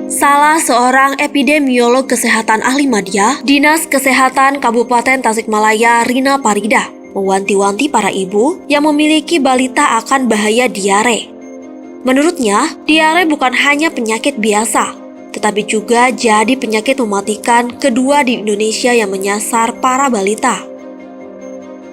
Salah seorang epidemiolog kesehatan ahli madya, Dinas Kesehatan Kabupaten Tasikmalaya, Rina Parida, mewanti-wanti para ibu yang memiliki balita akan bahaya diare. Menurutnya, diare bukan hanya penyakit biasa, tetapi juga jadi penyakit mematikan kedua di Indonesia yang menyasar para balita.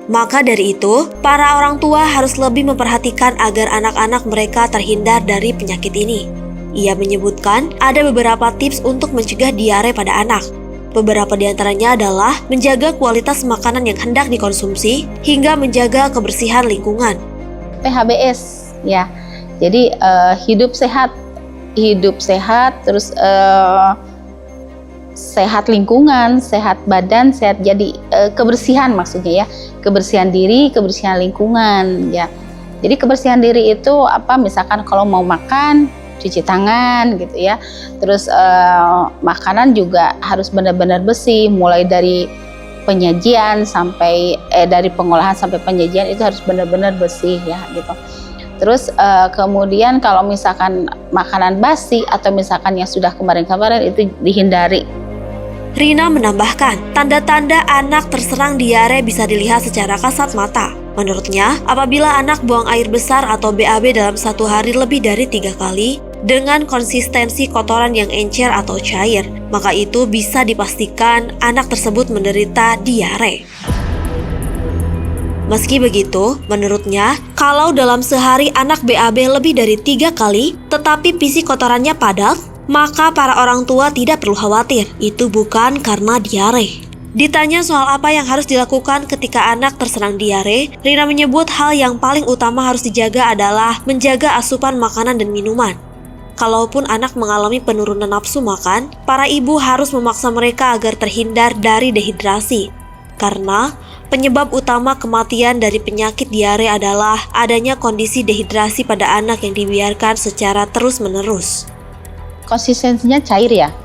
Maka dari itu, para orang tua harus lebih memperhatikan agar anak-anak mereka terhindar dari penyakit ini. Ia menyebutkan ada beberapa tips untuk mencegah diare pada anak. Beberapa di antaranya adalah menjaga kualitas makanan yang hendak dikonsumsi hingga menjaga kebersihan lingkungan. PHBS ya, jadi hidup sehat, terus sehat lingkungan, sehat badan, sehat jadi kebersihan maksudnya ya, kebersihan diri, kebersihan lingkungan ya. Jadi kebersihan diri itu apa? Misalkan kalau mau makan, cuci tangan gitu ya. Terus makanan juga harus benar-benar bersih, mulai dari penyajian sampai dari pengolahan sampai penyajian itu harus benar-benar bersih ya gitu. Terus kemudian kalau misalkan makanan basi atau misalkan yang sudah kemarin-kemarin itu dihindari. Rina menambahkan, tanda-tanda anak terserang diare bisa dilihat secara kasat mata. Menurutnya, apabila anak buang air besar atau BAB dalam satu hari lebih dari 3 kali, dengan konsistensi kotoran yang encer atau cair, maka itu bisa dipastikan anak tersebut menderita diare. Meski begitu, menurutnya, kalau dalam sehari anak BAB lebih dari 3 kali, tetapi fisik kotorannya padat, maka para orang tua tidak perlu khawatir, itu bukan karena diare. Ditanya soal apa yang harus dilakukan ketika anak terserang diare, Rina menyebut hal yang paling utama harus dijaga adalah menjaga asupan makanan dan minuman. Kalaupun anak mengalami penurunan nafsu makan, para ibu harus memaksa mereka agar terhindar dari dehidrasi. Karena penyebab utama kematian dari penyakit diare adalah adanya kondisi dehidrasi pada anak yang dibiarkan secara terus-menerus. Konsistensinya cair ya,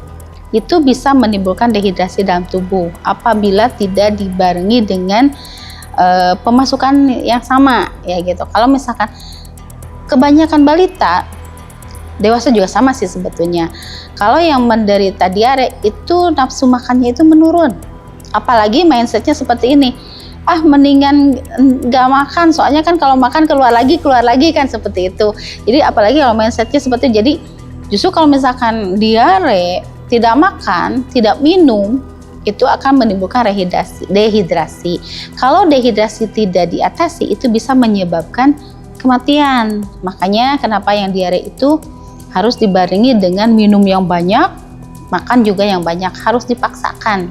itu bisa menimbulkan dehidrasi dalam tubuh apabila tidak dibarengi dengan pemasukan yang sama ya gitu. Kalau misalkan kebanyakan balita, dewasa juga sama sih sebetulnya. Kalau yang menderita diare itu nafsu makannya itu menurun. Apalagi mindsetnya seperti ini, mendingan nggak makan, soalnya kan kalau makan keluar lagi kan seperti itu. Jadi apalagi kalau mindsetnya seperti itu, jadi justru kalau misalkan diare, tidak makan, tidak minum, itu akan menimbulkan dehidrasi. Kalau dehidrasi tidak diatasi, itu bisa menyebabkan kematian. Makanya kenapa yang diare itu harus dibarengi dengan minum yang banyak, makan juga yang banyak, harus dipaksakan.